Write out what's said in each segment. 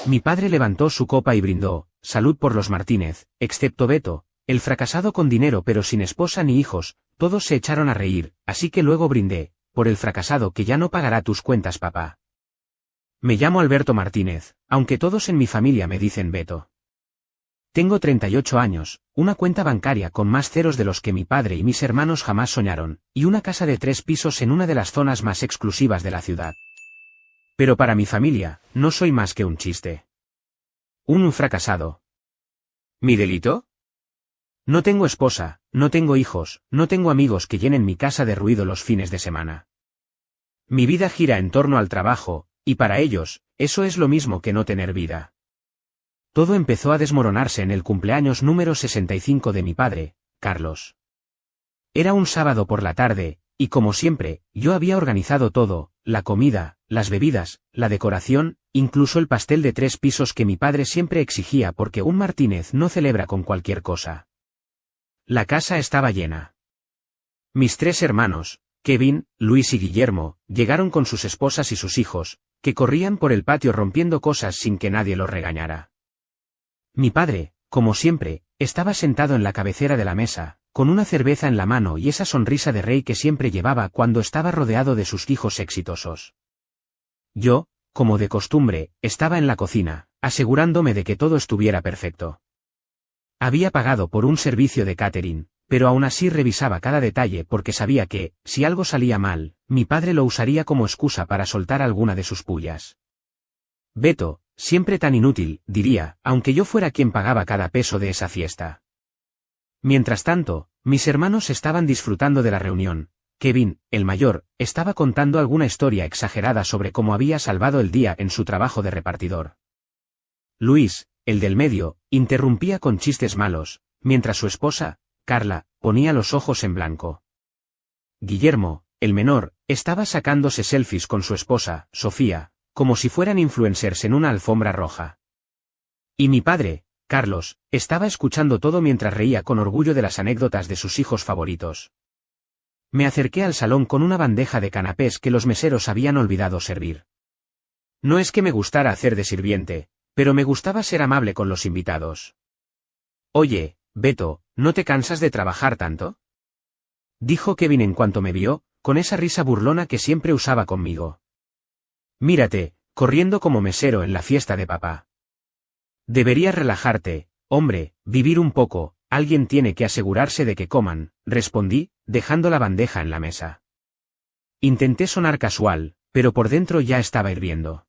Mi padre levantó su copa y brindó, salud por los Martínez, excepto Beto, el fracasado con dinero pero sin esposa ni hijos, todos se echaron a reír, así que luego brindé, por el fracasado que ya no pagará tus cuentas, papá. Me llamo Alberto Martínez, aunque todos en mi familia me dicen Beto. Tengo 38 años, una cuenta bancaria con más ceros de los que mi padre y mis hermanos jamás soñaron, y una casa de 3 pisos en una de las zonas más exclusivas de la ciudad. Pero para mi familia, no soy más que un chiste. Un fracasado. ¿Mi delito? No tengo esposa, no tengo hijos, no tengo amigos que llenen mi casa de ruido los fines de semana. Mi vida gira en torno al trabajo, y para ellos, eso es lo mismo que no tener vida. Todo empezó a desmoronarse en el cumpleaños número 65 de mi padre, Carlos. Era un sábado por la tarde, y como siempre, yo había organizado todo, la comida, las bebidas, la decoración, incluso el pastel de 3 pisos que mi padre siempre exigía porque un Martínez no celebra con cualquier cosa. La casa estaba llena. Mis 3 hermanos, Kevin, Luis y Guillermo, llegaron con sus esposas y sus hijos, que corrían por el patio rompiendo cosas sin que nadie los regañara. Mi padre, como siempre, estaba sentado en la cabecera de la mesa, con una cerveza en la mano y esa sonrisa de rey que siempre llevaba cuando estaba rodeado de sus hijos exitosos. Yo, como de costumbre, estaba en la cocina, asegurándome de que todo estuviera perfecto. Había pagado por un servicio de catering, pero aún así revisaba cada detalle porque sabía que, si algo salía mal, mi padre lo usaría como excusa para soltar alguna de sus pullas. Beto, siempre tan inútil, diría, aunque yo fuera quien pagaba cada peso de esa fiesta. Mientras tanto, mis hermanos estaban disfrutando de la reunión. Kevin, el mayor, estaba contando alguna historia exagerada sobre cómo había salvado el día en su trabajo de repartidor. Luis, el del medio, interrumpía con chistes malos, mientras su esposa, Carla, ponía los ojos en blanco. Guillermo, el menor, estaba sacándose selfies con su esposa, Sofía, como si fueran influencers en una alfombra roja. Y mi padre, Carlos, estaba escuchando todo mientras reía con orgullo de las anécdotas de sus hijos favoritos. Me acerqué al salón con una bandeja de canapés que los meseros habían olvidado servir. No es que me gustara hacer de sirviente, pero me gustaba ser amable con los invitados. Oye, Beto, ¿no te cansas de trabajar tanto?, dijo Kevin en cuanto me vio, con esa risa burlona que siempre usaba conmigo. Mírate, corriendo como mesero en la fiesta de papá. Deberías relajarte, hombre, vivir un poco, alguien tiene que asegurarse de que coman, respondí, dejando la bandeja en la mesa. Intenté sonar casual, pero por dentro ya estaba hirviendo.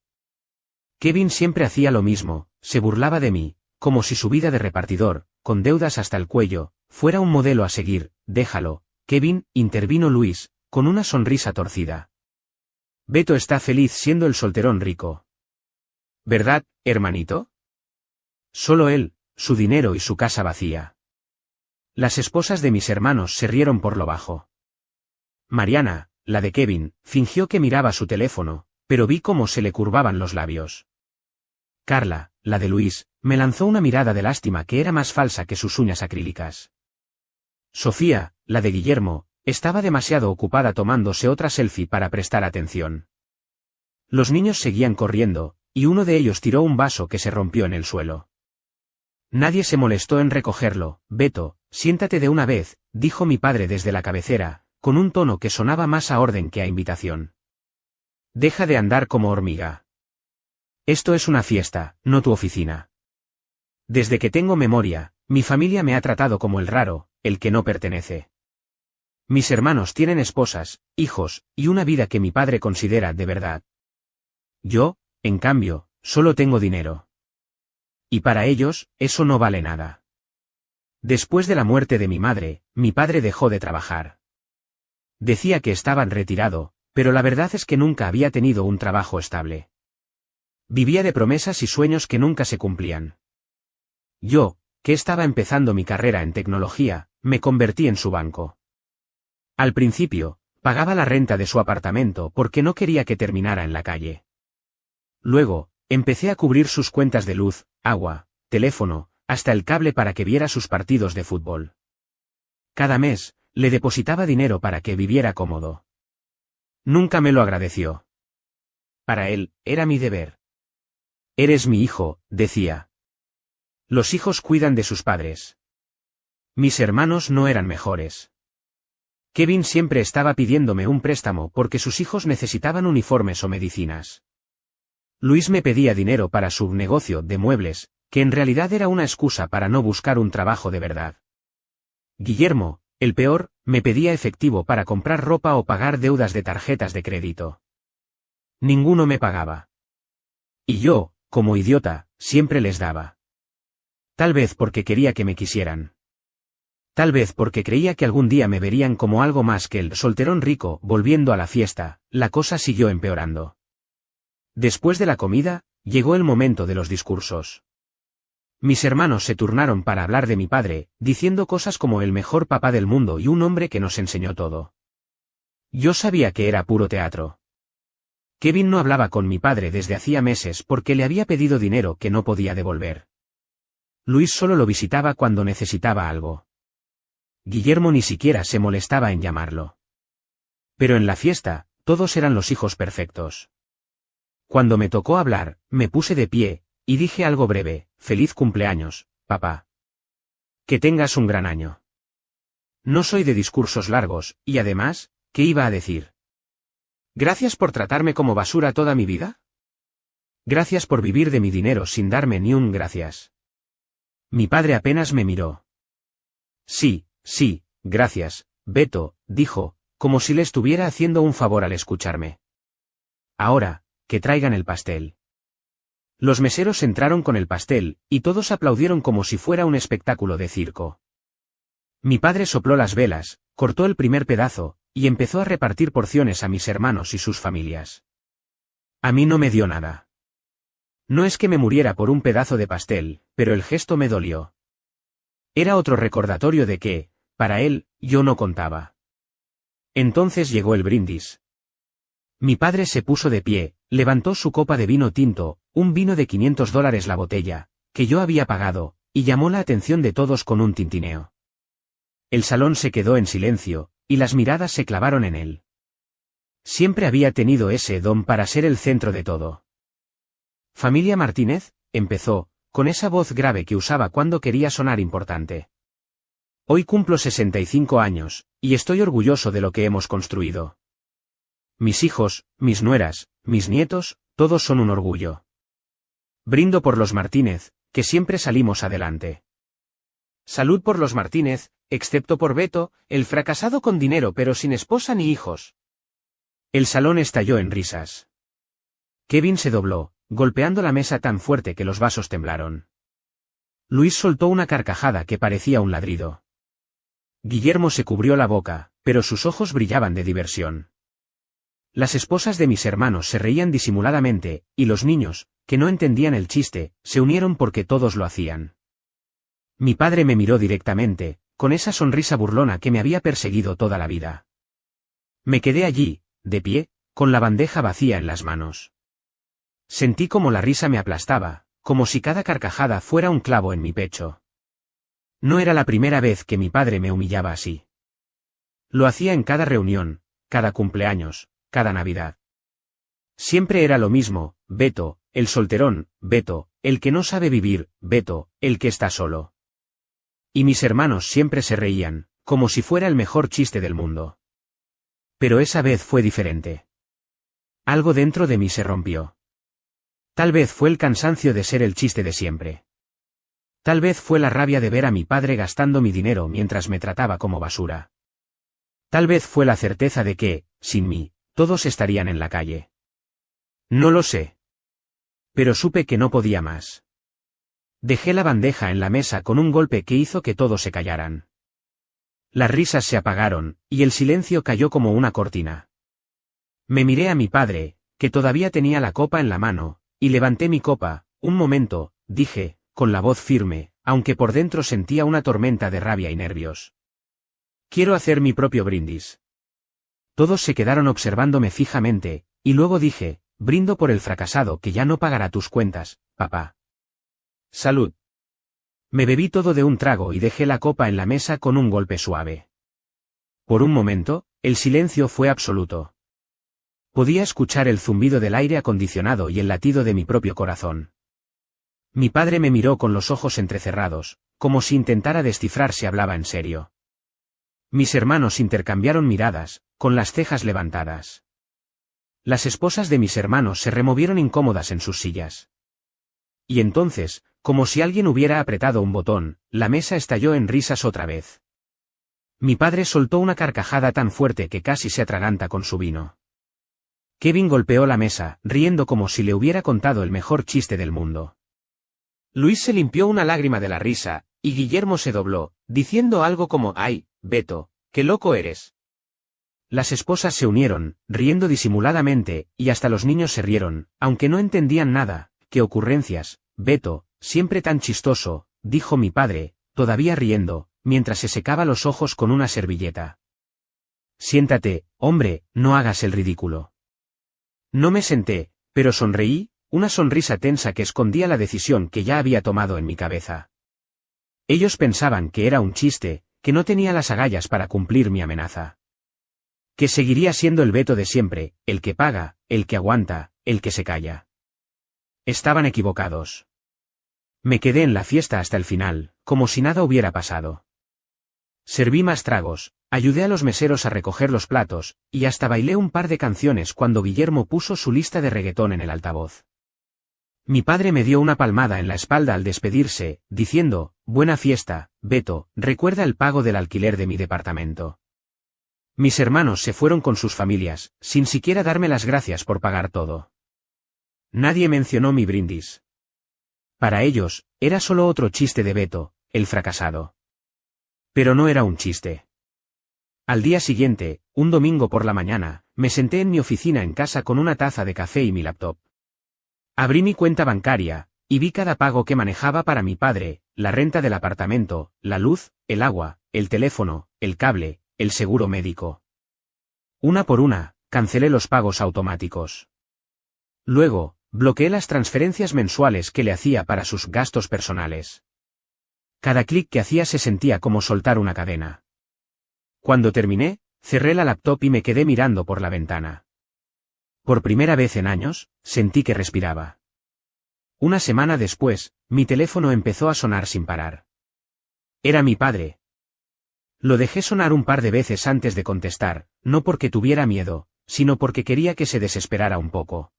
Kevin siempre hacía lo mismo, se burlaba de mí, como si su vida de repartidor, con deudas hasta el cuello, fuera un modelo a seguir. Déjalo, Kevin, intervino Luis, con una sonrisa torcida. Beto está feliz siendo el solterón rico. ¿Verdad, hermanito? Solo él, su dinero y su casa vacía. Las esposas de mis hermanos se rieron por lo bajo. Mariana, la de Kevin, fingió que miraba su teléfono, pero vi cómo se le curvaban los labios. Carla, la de Luis, me lanzó una mirada de lástima que era más falsa que sus uñas acrílicas. Sofía, la de Guillermo, estaba demasiado ocupada tomándose otra selfie para prestar atención. Los niños seguían corriendo, y uno de ellos tiró un vaso que se rompió en el suelo. Nadie se molestó en recogerlo. Beto, siéntate de una vez, dijo mi padre desde la cabecera, con un tono que sonaba más a orden que a invitación. Deja de andar como hormiga. Esto es una fiesta, no tu oficina. Desde que tengo memoria, mi familia me ha tratado como el raro, el que no pertenece. Mis hermanos tienen esposas, hijos, y una vida que mi padre considera de verdad. Yo, en cambio, solo tengo dinero. Y para ellos, eso no vale nada. Después de la muerte de mi madre, mi padre dejó de trabajar. Decía que estaba retirado, pero la verdad es que nunca había tenido un trabajo estable. Vivía de promesas y sueños que nunca se cumplían. Yo, que estaba empezando mi carrera en tecnología, me convertí en su banco. Al principio, pagaba la renta de su apartamento porque no quería que terminara en la calle. Luego, empecé a cubrir sus cuentas de luz, agua, teléfono, hasta el cable para que viera sus partidos de fútbol. Cada mes, le depositaba dinero para que viviera cómodo. Nunca me lo agradeció. Para él, era mi deber. Eres mi hijo, decía. Los hijos cuidan de sus padres. Mis hermanos no eran mejores. Kevin siempre estaba pidiéndome un préstamo porque sus hijos necesitaban uniformes o medicinas. Luis me pedía dinero para su negocio de muebles, que en realidad era una excusa para no buscar un trabajo de verdad. Guillermo, el peor, me pedía efectivo para comprar ropa o pagar deudas de tarjetas de crédito. Ninguno me pagaba. Y yo, como idiota, siempre les daba. Tal vez porque quería que me quisieran. Tal vez porque creía que algún día me verían como algo más que el solterón rico. Volviendo a la fiesta, la cosa siguió empeorando. Después de la comida, llegó el momento de los discursos. Mis hermanos se turnaron para hablar de mi padre, diciendo cosas como el mejor papá del mundo y un hombre que nos enseñó todo. Yo sabía que era puro teatro. Kevin no hablaba con mi padre desde hacía meses porque le había pedido dinero que no podía devolver. Luis solo lo visitaba cuando necesitaba algo. Guillermo ni siquiera se molestaba en llamarlo. Pero en la fiesta, todos eran los hijos perfectos. Cuando me tocó hablar, me puse de pie, y dije algo breve: «Feliz cumpleaños, papá. Que tengas un gran año». No soy de discursos largos, y además, ¿qué iba a decir? ¿Gracias por tratarme como basura toda mi vida? ¿Gracias por vivir de mi dinero sin darme ni un gracias? Mi padre apenas me miró. Sí, gracias, Beto, dijo, como si le estuviera haciendo un favor al escucharme. Ahora, que traigan el pastel. Los meseros entraron con el pastel, y todos aplaudieron como si fuera un espectáculo de circo. Mi padre sopló las velas, cortó el primer pedazo, y empezó a repartir porciones a mis hermanos y sus familias. A mí no me dio nada. No es que me muriera por un pedazo de pastel, pero el gesto me dolió. Era otro recordatorio de que, para él, yo no contaba. Entonces llegó el brindis. Mi padre se puso de pie, levantó su copa de vino tinto, un vino de $500 la botella, que yo había pagado, y llamó la atención de todos con un tintineo. El salón se quedó en silencio, y las miradas se clavaron en él. Siempre había tenido ese don para ser el centro de todo. «Familia Martínez», empezó, con esa voz grave que usaba cuando quería sonar importante. «Hoy cumplo 65 años, y estoy orgulloso de lo que hemos construido. Mis hijos, mis nueras, mis nietos, todos son un orgullo. Brindo por los Martínez, que siempre salimos adelante. Salud por los Martínez, excepto por Beto, el fracasado con dinero pero sin esposa ni hijos». El salón estalló en risas. Kevin se dobló, golpeando la mesa tan fuerte que los vasos temblaron. Luis soltó una carcajada que parecía un ladrido. Guillermo se cubrió la boca, pero sus ojos brillaban de diversión. Las esposas de mis hermanos se reían disimuladamente, y los niños, que no entendían el chiste, se unieron porque todos lo hacían. Mi padre me miró directamente, con esa sonrisa burlona que me había perseguido toda la vida. Me quedé allí, de pie, con la bandeja vacía en las manos. Sentí como la risa me aplastaba, como si cada carcajada fuera un clavo en mi pecho. No era la primera vez que mi padre me humillaba así. Lo hacía en cada reunión, cada cumpleaños, cada Navidad. Siempre era lo mismo: Beto, el solterón, Beto, el que no sabe vivir, Beto, el que está solo. Y mis hermanos siempre se reían, como si fuera el mejor chiste del mundo. Pero esa vez fue diferente. Algo dentro de mí se rompió. Tal vez fue el cansancio de ser el chiste de siempre. Tal vez fue la rabia de ver a mi padre gastando mi dinero mientras me trataba como basura. Tal vez fue la certeza de que, sin mí, todos estarían en la calle. No lo sé. Pero supe que no podía más. Dejé la bandeja en la mesa con un golpe que hizo que todos se callaran. Las risas se apagaron, y el silencio cayó como una cortina. Me miré a mi padre, que todavía tenía la copa en la mano, y levanté mi copa. «Un momento», dije, con la voz firme, aunque por dentro sentía una tormenta de rabia y nervios. «Quiero hacer mi propio brindis». Todos se quedaron observándome fijamente, y luego dije: «Brindo por el fracasado que ya no pagará tus cuentas, papá». «Salud». Me bebí todo de un trago y dejé la copa en la mesa con un golpe suave. Por un momento, el silencio fue absoluto. Podía escuchar el zumbido del aire acondicionado y el latido de mi propio corazón. Mi padre me miró con los ojos entrecerrados, como si intentara descifrar si hablaba en serio. Mis hermanos intercambiaron miradas, con las cejas levantadas. Las esposas de mis hermanos se removieron incómodas en sus sillas. Y entonces, como si alguien hubiera apretado un botón, la mesa estalló en risas otra vez. Mi padre soltó una carcajada tan fuerte que casi se atraganta con su vino. Kevin golpeó la mesa, riendo como si le hubiera contado el mejor chiste del mundo. Luis se limpió una lágrima de la risa, y Guillermo se dobló, diciendo algo como «¡Ay, Beto, qué loco eres!». Las esposas se unieron, riendo disimuladamente, y hasta los niños se rieron, aunque no entendían nada. «¡Qué ocurrencias, Beto, siempre tan chistoso!», dijo mi padre, todavía riendo, mientras se secaba los ojos con una servilleta. «Siéntate, hombre, no hagas el ridículo». No me senté, pero sonreí, una sonrisa tensa que escondía la decisión que ya había tomado en mi cabeza. Ellos pensaban que era un chiste, que no tenía las agallas para cumplir mi amenaza. Que seguiría siendo el Beto de siempre, el que paga, el que aguanta, el que se calla. Estaban equivocados. Me quedé en la fiesta hasta el final, como si nada hubiera pasado. Serví más tragos, ayudé a los meseros a recoger los platos, y hasta bailé un par de canciones cuando Guillermo puso su lista de reggaetón en el altavoz. Mi padre me dio una palmada en la espalda al despedirse, diciendo, «Buena fiesta, Beto, recuerda el pago del alquiler de mi departamento». Mis hermanos se fueron con sus familias, sin siquiera darme las gracias por pagar todo. Nadie mencionó mi brindis. Para ellos, era solo otro chiste de Beto, el fracasado. Pero no era un chiste. Al día siguiente, un domingo por la mañana, me senté en mi oficina en casa con una taza de café y mi laptop. Abrí mi cuenta bancaria, y vi cada pago que manejaba para mi padre, la renta del apartamento, la luz, el agua, el teléfono, el cable, el seguro médico. Una por una, cancelé los pagos automáticos. Luego, bloqueé las transferencias mensuales que le hacía para sus gastos personales. Cada clic que hacía se sentía como soltar una cadena. Cuando terminé, cerré la laptop y me quedé mirando por la ventana. Por primera vez en años, sentí que respiraba. Una semana después, mi teléfono empezó a sonar sin parar. Era mi padre. Lo dejé sonar un par de veces antes de contestar, no porque tuviera miedo, sino porque quería que se desesperara un poco.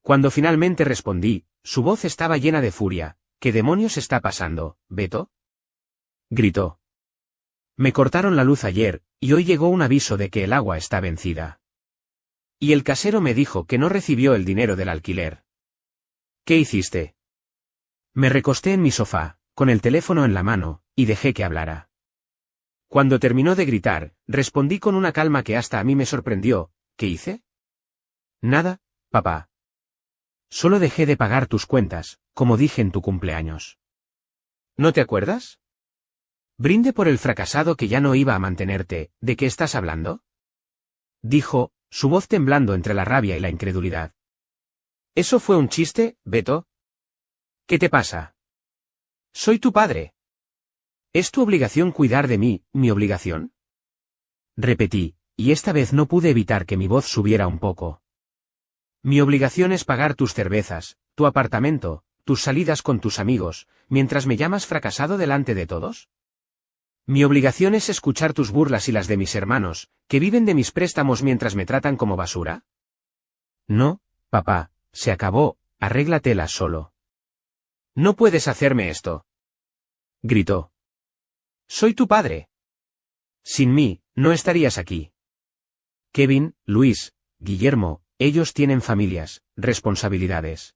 Cuando finalmente respondí, su voz estaba llena de furia. «¿Qué demonios está pasando, Beto?», gritó. «Me cortaron la luz ayer, y hoy llegó un aviso de que el agua está vencida. Y el casero me dijo que no recibió el dinero del alquiler». «¿Qué hiciste?». Me recosté en mi sofá, con el teléfono en la mano, y dejé que hablara. Cuando terminó de gritar, respondí con una calma que hasta a mí me sorprendió. «¿Qué hice?». «Nada, papá. Solo dejé de pagar tus cuentas, como dije en tu cumpleaños». «¿No te acuerdas?». «Brinde por el fracasado que ya no iba a mantenerte, ¿de qué estás hablando?», dijo, su voz temblando entre la rabia y la incredulidad. «¿Eso fue un chiste, Beto?». «¿Qué te pasa?». «Soy tu padre. ¿Es tu obligación cuidar de mí, mi obligación?». Repetí, y esta vez no pude evitar que mi voz subiera un poco. «Mi obligación es pagar tus cervezas, tu apartamento, tus salidas con tus amigos, mientras me llamas fracasado delante de todos». «Mi obligación es escuchar tus burlas y las de mis hermanos, que viven de mis préstamos mientras me tratan como basura». «No, papá, se acabó, arréglatelas solo». «No puedes hacerme esto», gritó. «Soy tu padre. Sin mí, no estarías aquí». «Kevin, Luis, Guillermo, ellos tienen familias, responsabilidades.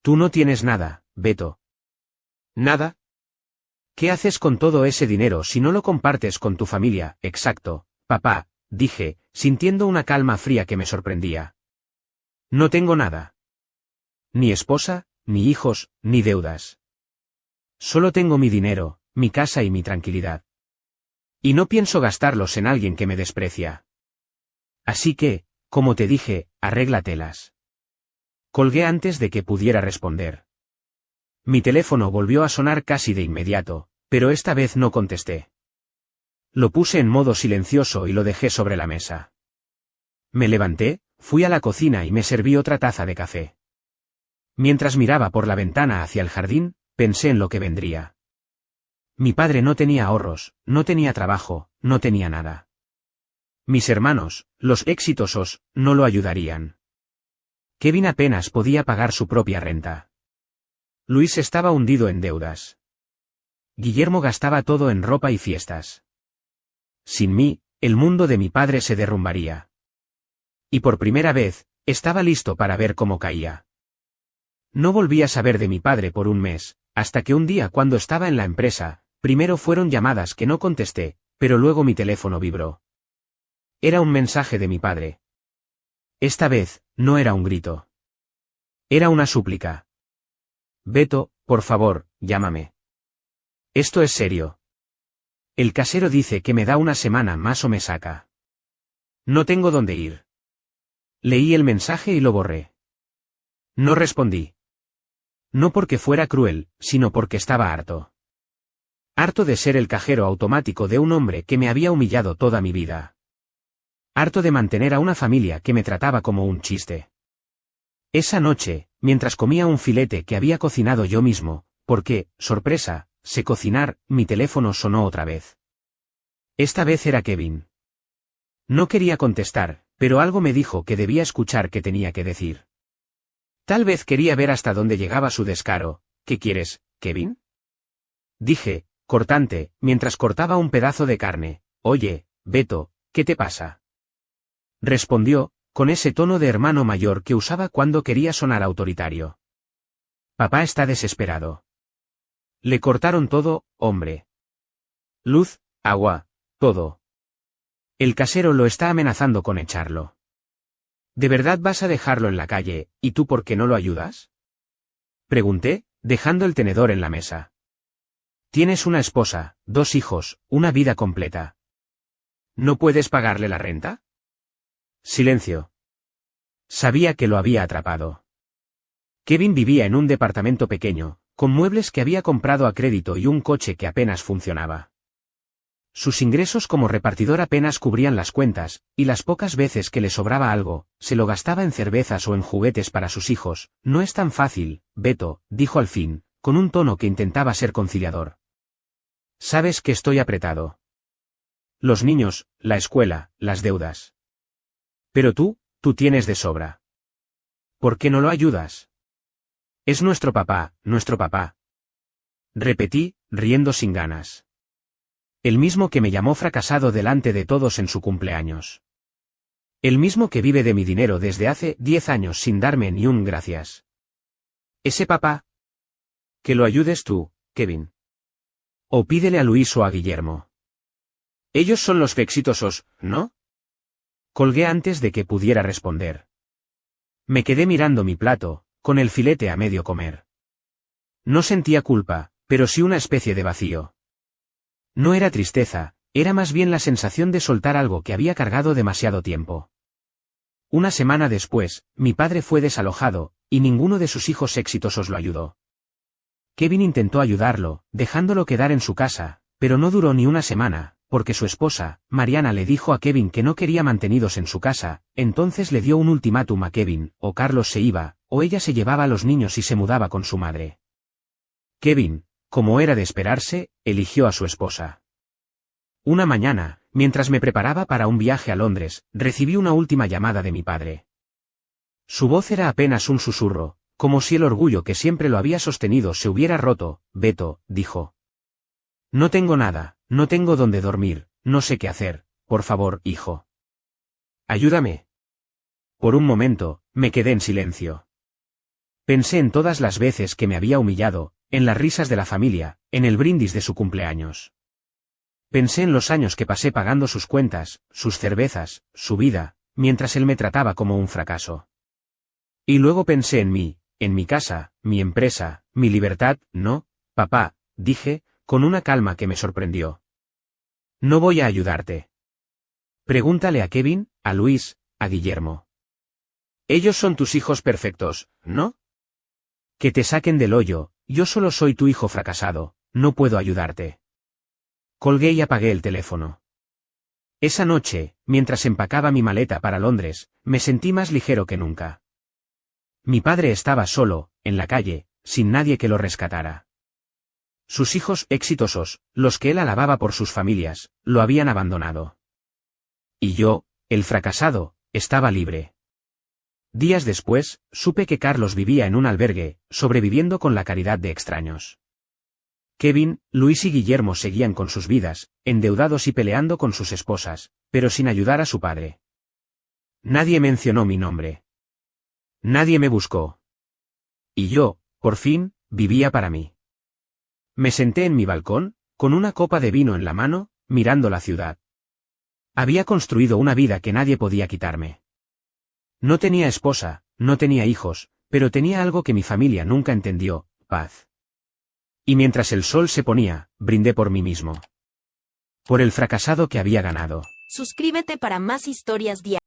Tú no tienes nada, Beto». «¿Nada? ¿Qué haces con todo ese dinero si no lo compartes con tu familia?». «Exacto, papá», dije, sintiendo una calma fría que me sorprendía. «No tengo nada. Ni esposa, ni hijos, ni deudas. Solo tengo mi dinero, mi casa y mi tranquilidad. Y no pienso gastarlos en alguien que me desprecia. Así que, como te dije, arréglatelas». Colgué antes de que pudiera responder. Mi teléfono volvió a sonar casi de inmediato, pero esta vez no contesté. Lo puse en modo silencioso y lo dejé sobre la mesa. Me levanté, fui a la cocina y me serví otra taza de café. Mientras miraba por la ventana hacia el jardín, pensé en lo que vendría. Mi padre no tenía ahorros, no tenía trabajo, no tenía nada. Mis hermanos, los exitosos, no lo ayudarían. Kevin apenas podía pagar su propia renta. Luis estaba hundido en deudas. Guillermo gastaba todo en ropa y fiestas. Sin mí, el mundo de mi padre se derrumbaría. Y por primera vez, estaba listo para ver cómo caía. No volví a saber de mi padre por un mes, hasta que un día cuando estaba en la empresa, primero fueron llamadas que no contesté, pero luego mi teléfono vibró. Era un mensaje de mi padre. Esta vez, no era un grito. Era una súplica. Beto, por favor, llámame. Esto es serio. El casero dice que me da una semana más o me saca. No tengo dónde ir. Leí el mensaje y lo borré. No respondí. No porque fuera cruel, sino porque estaba harto. Harto de ser el cajero automático de un hombre que me había humillado toda mi vida. Harto de mantener a una familia que me trataba como un chiste. Esa noche, mientras comía un filete que había cocinado yo mismo, porque, sorpresa, sé cocinar, mi teléfono sonó otra vez. Esta vez era Kevin. No quería contestar, pero algo me dijo que debía escuchar qué tenía que decir. Tal vez quería ver hasta dónde llegaba su descaro. ¿Qué quieres, Kevin? Dije, cortante, mientras cortaba un pedazo de carne. Oye, Beto, ¿qué te pasa? Respondió, con ese tono de hermano mayor que usaba cuando quería sonar autoritario. Papá está desesperado. Le cortaron todo, hombre. Luz, agua, todo. El casero lo está amenazando con echarlo. ¿De verdad vas a dejarlo en la calle, y tú por qué no lo ayudas? Pregunté, dejando el tenedor en la mesa. Tienes una esposa, 2 hijos, una vida completa. ¿No puedes pagarle la renta? Silencio. Sabía que lo había atrapado. Kevin vivía en un departamento pequeño, con muebles que había comprado a crédito y un coche que apenas funcionaba. Sus ingresos como repartidor apenas cubrían las cuentas, y las pocas veces que le sobraba algo, se lo gastaba en cervezas o en juguetes para sus hijos. No es tan fácil, Beto, dijo al fin, con un tono que intentaba ser conciliador. Sabes que estoy apretado. Los niños, la escuela, las deudas. Pero tú tienes de sobra. ¿Por qué no lo ayudas? Es nuestro papá, nuestro papá. Repetí, riendo sin ganas. El mismo que me llamó fracasado delante de todos en su cumpleaños. El mismo que vive de mi dinero desde hace 10 años sin darme ni un gracias. Ese papá. Que lo ayudes tú, Kevin. O pídele a Luis o a Guillermo. Ellos son los exitosos, ¿no? Colgué antes de que pudiera responder. Me quedé mirando mi plato, con el filete a medio comer. No sentía culpa, pero sí una especie de vacío. No era tristeza, era más bien la sensación de soltar algo que había cargado demasiado tiempo. Una semana después, mi padre fue desalojado, y ninguno de sus hijos exitosos lo ayudó. Kevin intentó ayudarlo, dejándolo quedar en su casa, pero no duró ni una semana, porque su esposa, Mariana, le dijo a Kevin que no quería mantenidos en su casa. Entonces le dio un ultimátum a Kevin: o Carlos se iba, o ella se llevaba a los niños y se mudaba con su madre. Kevin, como era de esperarse, eligió a su esposa. Una mañana, mientras me preparaba para un viaje a Londres, recibí una última llamada de mi padre. Su voz era apenas un susurro, como si el orgullo que siempre lo había sostenido se hubiera roto. Beto, dijo. No tengo nada, no tengo dónde dormir, no sé qué hacer, por favor, hijo. Ayúdame. Por un momento, me quedé en silencio. Pensé en todas las veces que me había humillado, en las risas de la familia, en el brindis de su cumpleaños. Pensé en los años que pasé pagando sus cuentas, sus cervezas, su vida, mientras él me trataba como un fracaso. Y luego pensé en mí, en mi casa, mi empresa, mi libertad. No, papá, dije, con una calma que me sorprendió. No voy a ayudarte. Pregúntale a Kevin, a Luis, a Guillermo. Ellos son tus hijos perfectos, ¿no? Que te saquen del hoyo. Yo solo soy tu hijo fracasado, no puedo ayudarte. Colgué y apagué el teléfono. Esa noche, mientras empacaba mi maleta para Londres, me sentí más ligero que nunca. Mi padre estaba solo, en la calle, sin nadie que lo rescatara. Sus hijos exitosos, los que él alababa por sus familias, lo habían abandonado. Y yo, el fracasado, estaba libre. Días después, supe que Carlos vivía en un albergue, sobreviviendo con la caridad de extraños. Kevin, Luis y Guillermo seguían con sus vidas, endeudados y peleando con sus esposas, pero sin ayudar a su padre. Nadie mencionó mi nombre. Nadie me buscó. Y yo, por fin, vivía para mí. Me senté en mi balcón, con una copa de vino en la mano, mirando la ciudad. Había construido una vida que nadie podía quitarme. No tenía esposa, no tenía hijos, pero tenía algo que mi familia nunca entendió: paz. Y mientras el sol se ponía, brindé por mí mismo. Por el fracasado que había ganado. Suscríbete para más historias diarias.